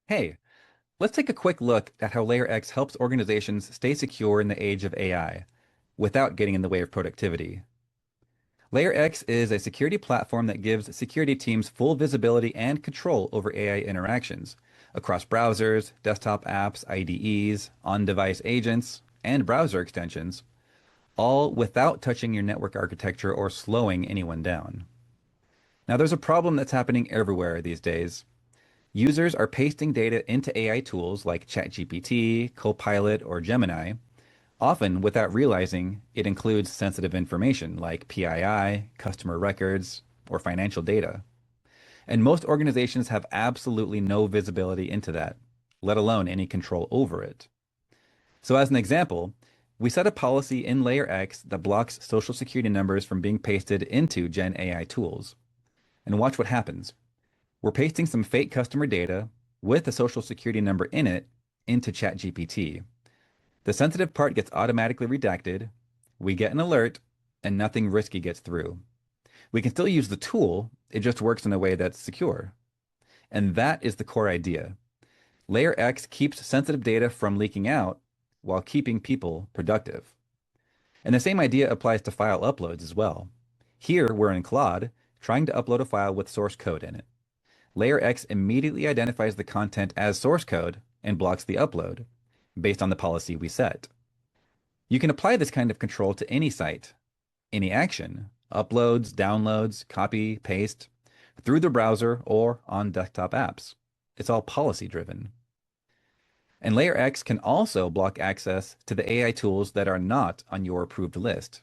Hey, let's take a quick look at how LayerX helps organizations stay secure in the age of AI without getting in the way of productivity. LayerX is a security platform that gives security teams full visibility and control over AI interactions across browsers, desktop apps, IDEs, on-device agents, and browser extensions, all without touching your network architecture or slowing anyone down. Now, there's a problem that's happening everywhere these days. Users are pasting data into AI tools like ChatGPT, Copilot, or Gemini, often without realizing it includes sensitive information like PII, customer records, or financial data. And most organizations have absolutely no visibility into that, let alone any control over it. So, as an example, we set a policy in LayerX that blocks social security numbers from being pasted into Gen AI tools. And watch what happens. We're pasting some fake customer data with a social security number in it into ChatGPT. The sensitive part gets automatically redacted, we get an alert, and nothing risky gets through. We can still use the tool, it just works in a way that's secure. And that is the core idea. Layer X keeps sensitive data from leaking out while keeping people productive. And the same idea applies to file uploads as well. Here, we're in Claude, trying to upload a file with source code in it. LayerX immediately identifies the content as source code and blocks the upload, based on the policy we set. You can apply this kind of control to any site, any action, uploads, downloads, copy, paste, through the browser or on desktop apps. It's all policy driven. And LayerX can also block access to the AI tools that are not on your approved list.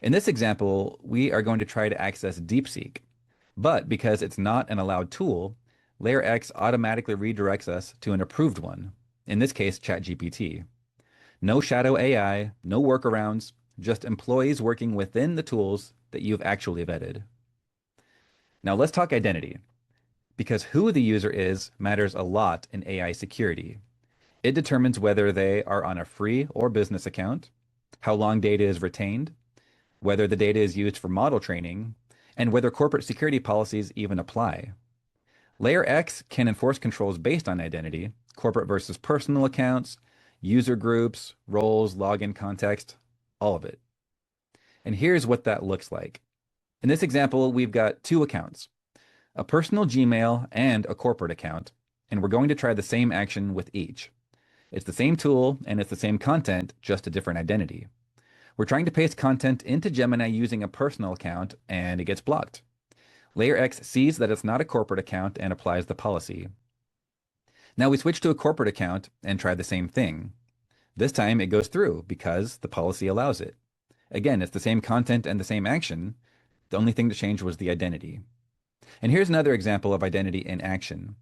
In this example, we are going to try to access DeepSeek, but because it's not an allowed tool, LayerX automatically redirects us to an approved one, in this case, ChatGPT. No shadow AI, no workarounds, just employees working within the tools that you've actually vetted. Now let's talk identity, because who the user is matters a lot in AI security. It determines whether they are on a free or business account, how long data is retained, whether the data is used for model training, and whether corporate security policies even apply. Layer X can enforce controls based on identity, corporate versus personal accounts, user groups, roles, login context, all of it. And here's what that looks like. In this example, we've got two accounts, a personal Gmail and a corporate account, and we're going to try the same action with each. It's the same tool and it's the same content, just a different identity. We're trying to paste content into Gemini using a personal account and it gets blocked. LayerX sees that it's not a corporate account and applies the policy. Now we switch to a corporate account and try the same thing. This time it goes through because the policy allows it. Again, it's the same content and the same action. The only thing that changed was the identity. And here's another example of identity in action.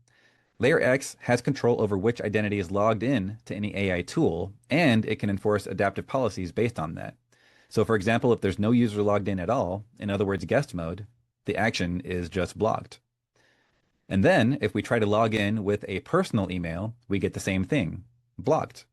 LayerX has control over which identity is logged in to any AI tool, and it can enforce adaptive policies based on that. So for example, if there's no user logged in at all, in other words, guest mode, the action is just blocked. And then if we try to log in with a personal email, we get the same thing, blocked.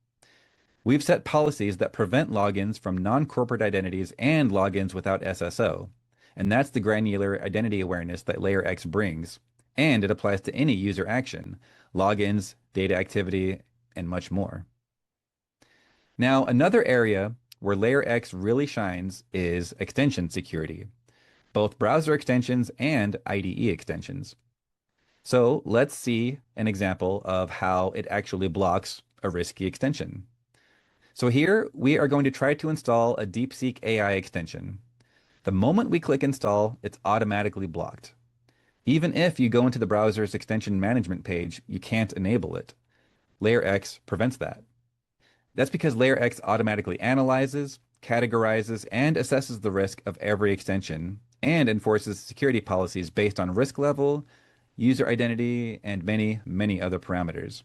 We've set policies that prevent logins from non-corporate identities and logins without SSO. And that's the granular identity awareness that LayerX brings. And it applies to any user action, logins, data activity, and much more. Now, another area where LayerX really shines is extension security, both browser extensions and IDE extensions. So let's see an example of how it actually blocks a risky extension. So here we are going to try to install a DeepSeek AI extension. The moment we click install, it's automatically blocked. Even if you go into the browser's extension management page, you can't enable it. LayerX prevents that. That's because LayerX automatically analyzes, categorizes, and assesses the risk of every extension and enforces security policies based on risk level, user identity, and many, many other parameters.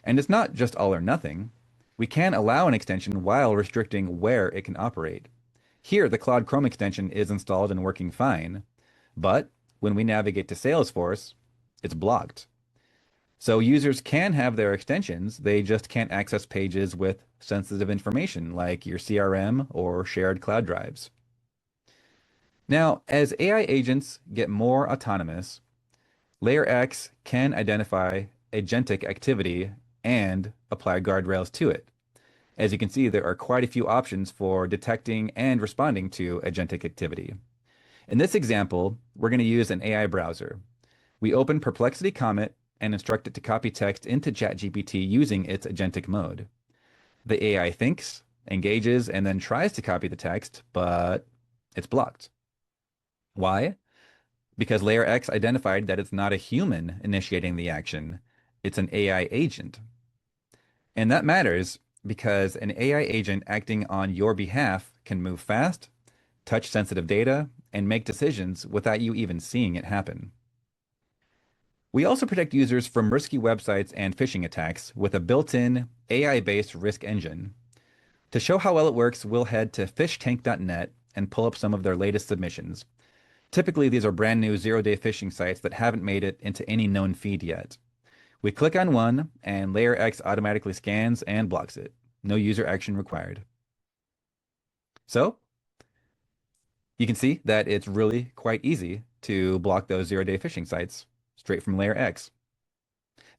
And it's not just all or nothing. We can allow an extension while restricting where it can operate. Here, the Cloud Chrome extension is installed and working fine, but when we navigate to Salesforce, it's blocked. So users can have their extensions, they just can't access pages with sensitive information like your CRM or shared cloud drives. Now, as AI agents get more autonomous, LayerX can identify agentic activity and apply guardrails to it. As you can see, there are quite a few options for detecting and responding to agentic activity. In this example, we're going to use an AI browser. We open Perplexity Comet and instruct it to copy text into ChatGPT using its agentic mode. The AI thinks, engages, and then tries to copy the text, but it's blocked. Why? Because LayerX identified that it's not a human initiating the action, it's an AI agent. And that matters because an AI agent acting on your behalf can move fast, touch sensitive data, and make decisions without you even seeing it happen. We also protect users from risky websites and phishing attacks with a built-in AI-based risk engine. To show how well it works, we'll head to fishtank.net and pull up some of their latest submissions. Typically, these are brand new zero-day phishing sites that haven't made it into any known feed yet. We click on one, and LayerX automatically scans and blocks it. No user action required. So, you can see that it's really quite easy to block those zero-day phishing sites straight from LayerX.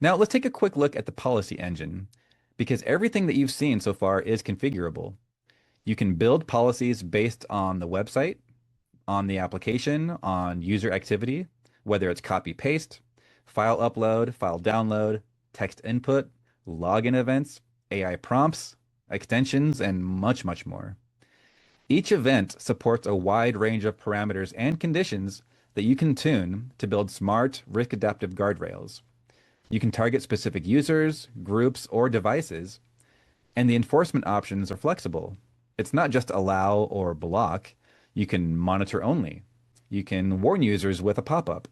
Now, let's take a quick look at the policy engine, because everything that you've seen so far is configurable. You can build policies based on the website, on the application, on user activity, whether it's copy paste, file upload, file download, text input, login events, AI prompts, extensions, and much, much more. Each event supports a wide range of parameters and conditions that you can tune to build smart, risk-adaptive guardrails. You can target specific users, groups, or devices, and the enforcement options are flexible. It's not just allow or block. You can monitor only. You can warn users with a pop-up,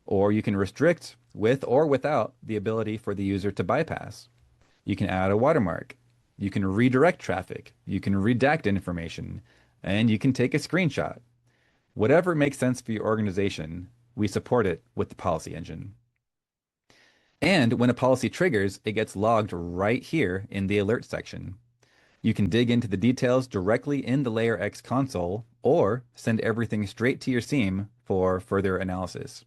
or you can restrict with or without the ability for the user to bypass. You can add a watermark. You can redirect traffic. You can redact information, and you can take a screenshot. Whatever makes sense for your organization, we support it with the policy engine. And when a policy triggers, it gets logged right here in the alert section. You can dig into the details directly in the LayerX console or send everything straight to your SIEM for further analysis.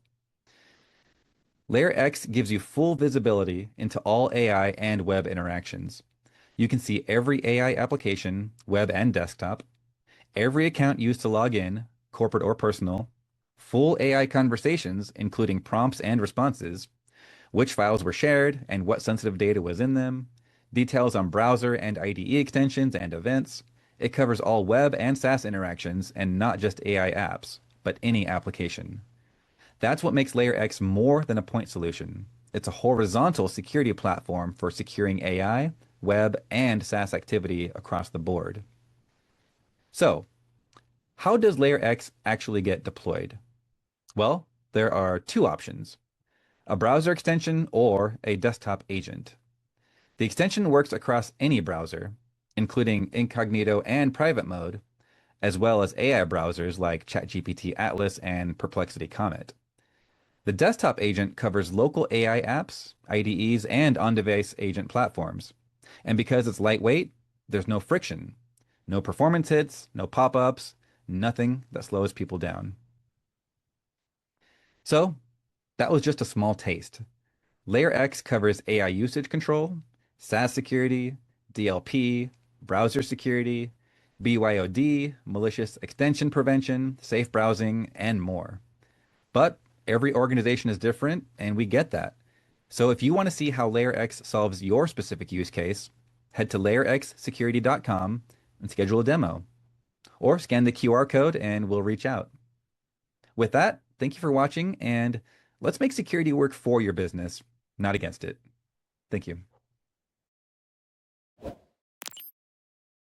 LayerX gives you full visibility into all AI and web interactions. You can see every AI application, web and desktop, every account used to log in, corporate or personal, full AI conversations, including prompts and responses, which files were shared and what sensitive data was in them, details on browser and IDE extensions and events. It covers all web and SaaS interactions and not just AI apps, but any application. That's what makes LayerX more than a point solution. It's a horizontal security platform for securing AI, web, and SaaS activity across the board. So, how does LayerX actually get deployed? Well, there are two options: a browser extension or a desktop agent. The extension works across any browser, including incognito and private mode, as well as AI browsers like ChatGPT Atlas and Perplexity Comet. The desktop agent covers local AI apps, IDEs, and on-device agent platforms. And because it's lightweight, there's no friction, no performance hits, no pop-ups, nothing that slows people down. So that was just a small taste. LayerX covers AI usage control, SaaS security, DLP, browser security, BYOD, malicious extension prevention, safe browsing, and more. But every organization is different, and we get that. So if you want to see how LayerX solves your specific use case, head to layerxsecurity.com and schedule a demo, or scan the QR code and we'll reach out. With that, thank you for watching, and let's make security work for your business, not against it. Thank you.